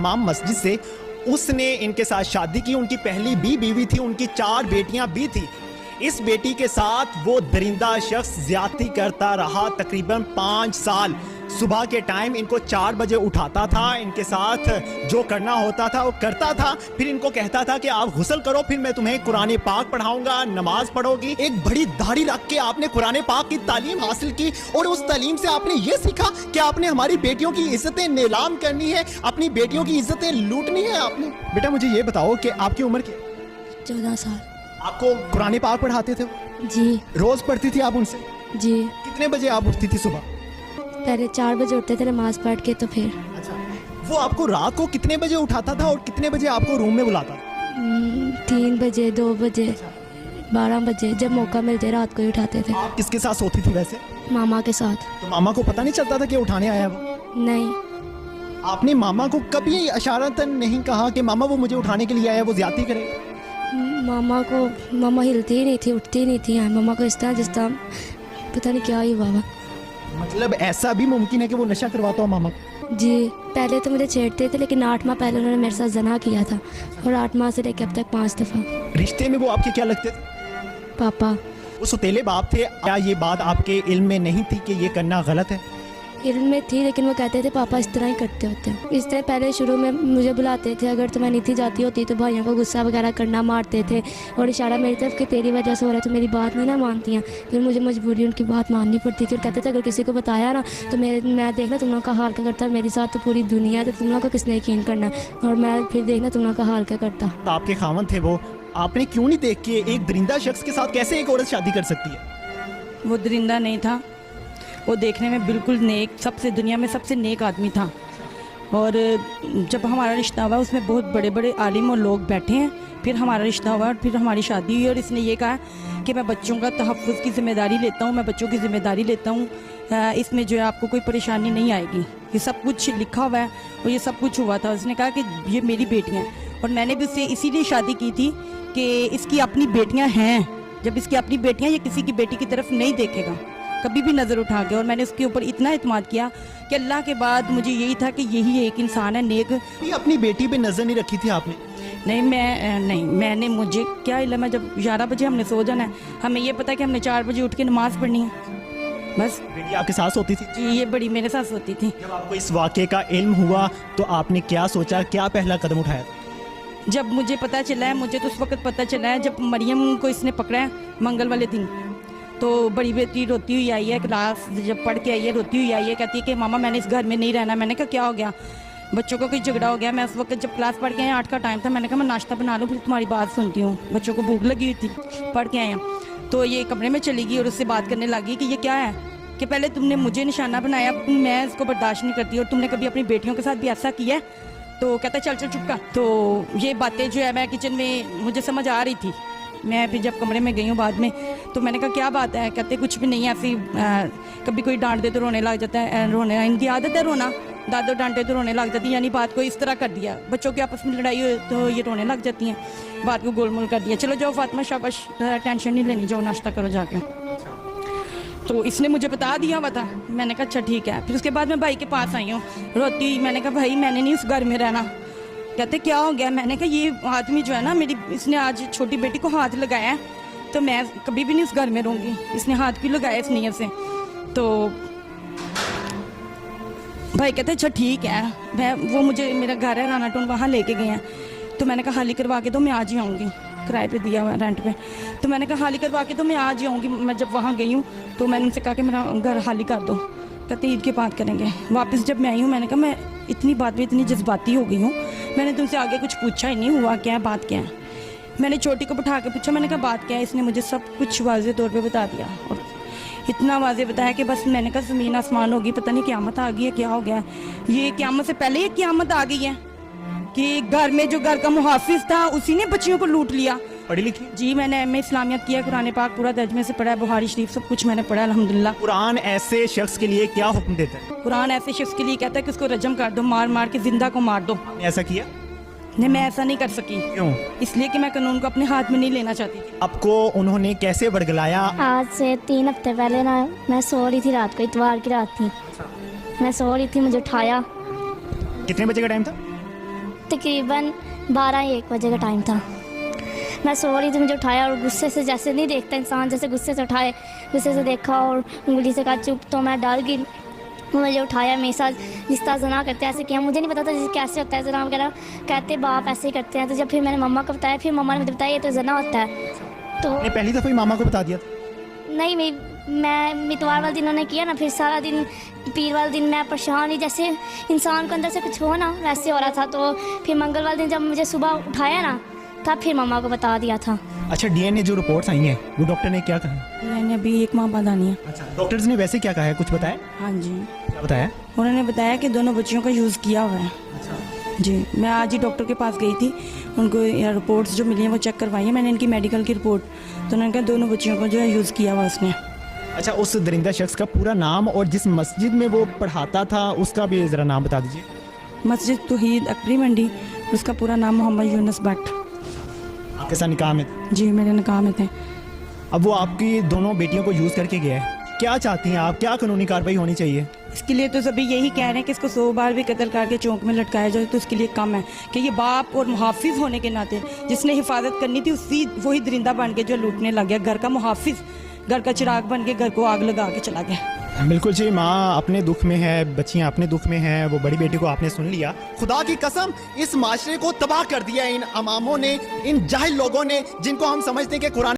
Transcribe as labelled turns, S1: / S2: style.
S1: इमाम मस्जिद से, उसने इनके साथ शादी की। उनकी पहली भी बीवी थी, उनकी 4 बेटियां भी थी। इस बेटी के साथ वो दरिंदा शख्स ज्यादती करता रहा तकरीबन 5 साल। सुबह के टाइम इनको 4 बजे उठाता था, इनके साथ जो करना होता था वो करता था, फिर इनको कहता था कि आप गुस्ल करो, फिर मैं तुम्हें कुरान पाक पढ़ाऊंगा, नमाज पढ़ोगी। एक बड़ी दाढ़ी रख के आपने कुरान पाक की तालीम हासिल की और उस तालीम से आपने ये सीखा कि आपने हमारी बेटियों की इज्जतें नीलाम करनी है, अपनी बेटियों की इज्जतें लूटनी है आपने। बेटा मुझे ये बताओ कि आपकी उम्र क्या?
S2: 14 साल।
S1: आपको कुरान पाक पढ़ाते थे?
S2: जी।
S1: रोज पढ़ती थी आप उनसे?
S2: जी।
S1: कितने बजे आप उठती थी सुबह?
S2: पहले 4 बजे उठते थे नमाज पढ़ के, तो फिर
S1: अच्छा, वो आपको रात को कितने बजे उठाता था और कितने बजे आपको रूम में बुलाता था?
S2: 3 बजे, 2 बजे, 12 बजे, जब मौका मिल जाए रात को ही उठाते थे।
S1: आप किसके साथ सोती थी वैसे?
S2: मामा के साथ।
S1: तो मामा को पता नहीं चलता था कि उठाने आया वो?
S2: नहीं।
S1: आपने मामा को कभी इशारतन नहीं कहा कि मामा वो मुझे उठाने के लिए आया, वो ज्यादती करेगा?
S2: मामा हिलती ही नहीं थी, उठती ही नहीं थी। मामा को इस तरह जिस तरह पता नहीं क्या ही हुआ।
S1: मतलब ऐसा भी मुमकिन है कि वो नशा करवाता हो मामा को?
S2: जी, पहले तो मुझे छेड़ते थे, लेकिन 8 माह पहले उन्होंने मेरे साथ जना किया था और 8 माह से लेकर अब तक 5 दफ़ा।
S1: रिश्ते में वो आपके क्या लगते थे?
S2: पापा।
S1: वो सौतेले बाप थे। क्या ये बात आपके इल्म में नहीं थी कि ये करना गलत है?
S2: इल्म में थी, लेकिन वो कहते थे पापा इस तरह ही करते होते हैं। इस तरह पहले शुरू में मुझे बुलाते थे, अगर तो मैं नीचे जाती होती तो भाइयों को गुस्सा वगैरह करना, मारते थे और इशारा मेरी तरफ कि तेरी वजह से हो रहा है, तो मेरी बात नहीं ना मानती हैं। फिर मुझे मजबूरी उनकी बात माननी पड़ती थी और कहते थे अगर किसी को बताया ना तो मैं देखना तुम लोगों का हाल क्या करता, मेरे साथ तो पूरी दुनिया है, तो तुम लोगों को किसने यकीन करना, और मैं फिर देखना तुम लोगों का हाल क्या करता।
S1: तो आपके खामन थे वो, आपने क्यों नहीं देख के एक दरिंदा शख्स के साथ कैसे एक औरत शादी कर सकती है?
S3: वो दरिंदा नहीं था, वो देखने में बिल्कुल नेक, सबसे दुनिया में सबसे नेक आदमी था। और जब हमारा रिश्ता हुआ उसमें बहुत बड़े बड़े आलिम और लोग बैठे हैं, फिर हमारा रिश्ता हुआ और फिर हमारी शादी हुई और इसने ये कहा कि मैं बच्चों का तहफ़्फ़ुज़ की ज़िम्मेदारी लेता हूँ, मैं बच्चों की ज़िम्मेदारी लेता हूँ, इसमें जो है आपको कोई परेशानी नहीं आएगी। ये सब कुछ लिखा हुआ है और ये सब कुछ हुआ था। उसने कहा कि ये मेरी बेटियाँ हैं और मैंने भी उससे इसीलिए शादी की थी कि इसकी अपनी बेटियाँ हैं। जब इसकी अपनी बेटियाँ, ये किसी की बेटी की तरफ नहीं देखेगा कभी भी नज़र उठा के। और मैंने उसके ऊपर इतना इत्मीनान किया कि अल्लाह के बाद मुझे यही था कि यही एक इंसान है नेक।
S1: ये अपनी बेटी पे नज़र नहीं रखी थी आपने?
S3: नहीं, मैंने, मुझे क्या इल्म है, जब 11 बजे हमने सो जाना है, हमें ये पता है कि हमने 4 बजे उठ के नमाज़ पढ़नी है, बस।
S1: बेटी आपके साथ होती थी?
S3: जी, ये बड़ी मेरे साथ होती थी।
S1: जब आपको इस वाक़े का इल्म हुआ तो आपने क्या सोचा, क्या पहला कदम उठाया?
S3: जब मुझे पता चला है, मुझे तो उस वक्त पता चला है जब मरियम को इसने पकड़ा है मंगल वाले दिन, तो बड़ी बेटी रोती हुई आई है, क्लास जब पढ़ के आई है रोती हुई आई है, कहती है कि मामा मैंने इस घर में नहीं रहना। मैंने कहा क्या हो गया? बच्चों को कोई झगड़ा हो गया। मैं उस वक्त जब क्लास पढ़ के आए 8 का टाइम था, मैंने कहा मैं नाश्ता बना लूँ फिर तुम्हारी बात सुनती हूँ। बच्चों को भूख लगी हुई थी, पढ़ के आए हैं। तो ये कमरे में चली गई और उससे बात करने लगी कि ये क्या है, कि पहले तुमने मुझे निशाना बनाया, मैं इसको बर्दाश्त नहीं करती और तुमने कभी अपनी बेटियों के साथ भी ऐसा किया है? तो कहता चल चुप का। तो ये बातें जो है मैं किचन में मुझे समझ आ रही थी। मैं फिर जब कमरे में गई हूँ बाद में, तो मैंने कहा क्या बात है? कहते कुछ भी नहीं, ऐसी कभी कोई डांट दे तो रोने लग जाता है, रोने इनकी आदत है रोना, दादो डांटे तो रोने लग जाती है। यानी बात को इस तरह कर दिया, बच्चों की आपस में लड़ाई हो तो ये रोने लग जाती हैं, बात को गोलमोल कर दिया। चलो जाओ फातिमा शाबाश, टेंशन नहीं लेनी, जाओ नाश्ता करो जाके। तो इसने मुझे बता दिया हुआ था। मैंने कहा अच्छा ठीक है। फिर उसके बाद मैं भाई के पास आई हूँ रोती हुई। मैंने कहा भाई मैंने नहीं उस घर में रहना। कहते क्या हो गया? मैंने कहा ये आदमी जो है ना, मेरी, इसने आज छोटी बेटी को हाथ लगाया है, तो मैं कभी भी नहीं उस घर में रहूँगी। इसने हाथ क्यों लगाया इस नीयत से? तो भाई कहते अच्छा ठीक है। वो मुझे, मेरा घर है राना टोन, वहाँ लेके गए हैं। तो मैंने कहा हाली करवा के तो मैं आज ही आऊँगी, किराए पे दिया हुआ रेंट पे। तो मैंने कहा हाली करवा के तो मैं आज ही आऊँगी। मैं जब वहाँ गई हूँ तो मैंने उनसे कहा कि मेरा घर हाली कर दो। कहते ईद के बाद करेंगे। वापस जब मैं आई हूँ मैंने कहा मैं इतनी बात में इतनी जज्बाती हो गई हूँ, मैंने तुमसे आगे कुछ पूछा ही नहीं, हुआ क्या है, बात क्या है। मैंने छोटी को बिठा के पूछा, मैंने कहा बात क्या है? इसने मुझे सब कुछ वाज़े तौर पे बता दिया और इतना वाज़े बताया कि बस मैंने कहा ज़मीन आसमान होगी, पता नहीं क़यामत आ गई है, क्या हो गया है। ये क़यामत से पहले ये क़यामत आ गई है कि घर में जो घर का मुहाफिज था उसी ने बच्चियों को लूट लिया।
S1: पढ़ी लिखी?
S3: जी, मैंने एम.ए. इस्लामियत किया, कुरान पाक पूरा तर्जुमे से पढ़ा है, बुखारी शरीफ सब कुछ मैंने पढ़ा अल्हम्दुलिल्लाह।
S1: कुरान ऐसे शख्स के लिए क्या हुक्म देता है?
S3: कुरान ऐसे शख्स के लिए कहता है कि उसको रजम कर दो, मार मार के जिंदा को मार दो।
S1: ऐसा किया?
S3: नहीं, मैं ऐसा नहीं कर सकी।
S1: क्यों?
S3: इसलिए कि मैं कानून को अपने हाथ में नहीं लेना चाहती थी।
S1: आपको उन्होंने कैसे बरगलाया?
S2: आज से 3 हफ्ते पहले ना मैं सो रही थी, रात को, इतवार की रात थी, मैं सो रही थी, मुझे उठाया।
S1: कितने बजे का टाइम था?
S2: तकरीबन 12-1 बजे का टाइम था। मैं सो रही थी, मुझे उठाया और गुस्से से, जैसे नहीं देखता इंसान, जैसे गुस्से से उठाए, गुस्से से देखा और उंगली से कहा चुप, तो मैं डर गई। मुझे उठाया, मेरे साथ जिस तरह जना करते हैं ऐसे किया, मुझे नहीं पता था जैसे कैसे होता है जना वगैरह, कहते बाप ऐसे ही करते हैं। तो जब फिर मैंने मम्मा को बताया, फिर मम्मा ने मुझे बताया ये तो जना होता है। तो
S1: आपने पहली दफ़ा ही मामा को बता दिया था?
S2: नहीं, मैं इतवार वाले दिन उन्होंने किया ना, फिर सारा दिन पीर वाले दिन मैं परेशान ही, जैसे इंसान को अंदर से कुछ हो ना वैसे हो रहा था। तो फिर मंगल वाले दिन जब मुझे सुबह उठाया ना, तब फिर मम्मा को बता दिया था।
S1: अच्छा, डीएनए जो रिपोर्ट्स आई हैं वो डॉक्टर ने क्या कहा?
S3: मैंने अभी 1 माह बाद आनी है।
S1: अच्छा, डॉक्टर्स ने वैसे क्या कहा है, कुछ बताया?
S3: हाँ जी,
S1: क्या बताया?
S3: उन्होंने बताया कि दोनों बच्चियों का यूज़ किया हुआ है। जी, मैं आज ही डॉक्टर के पास गई थी, उनको रिपोर्ट्स जो मिली हैं वो चेक करवाई है मैंने, इनकी मेडिकल की रिपोर्ट। तो उन्होंने कहा दोनों बच्चियों को जो है यूज़ किया हुआ उसने।
S1: अच्छा, उस दरिंदा शख्स का पूरा नाम और जिस मस्जिद में वो पढ़ाता था उसका भी ज़रा नाम बता दीजिए।
S3: मस्जिद तौहीद अकबरी मंडी, उसका पूरा नाम मोहम्मद यूनुस भट्ट।
S1: आपके साथ निकाह में?
S3: जी, मेरे निकाह में थे।
S1: अब वो आपकी दोनों बेटियों को यूज़ करके गया है, क्या चाहती हैं आप, क्या कानूनी कार्रवाई होनी चाहिए?
S3: इसके लिए तो सभी यही कह रहे हैं कि इसको 100 बार भी कत्ल करके चौक में लटकाया जाए तो उसके लिए कम है कि ये बाप और मुहाफिज होने के नाते जिसने हिफाजत करनी थी उसी वही दरिंदा बन के जो लूटने लग गया, घर का मुहाफिज, घर का चिराग बन के घर को आग लगा के चला गया।
S1: बिल्कुल जी, माँ अपने दुख में है, बच्चियाँ अपने दुख में हैं, वो बड़ी बेटी को आपने सुन लिया। खुदा की कसम, इस माशरे को तबाह कर दिया इन अमामों ने, इन जाहिल लोगों ने जिनको हम समझते हैं कि कुरान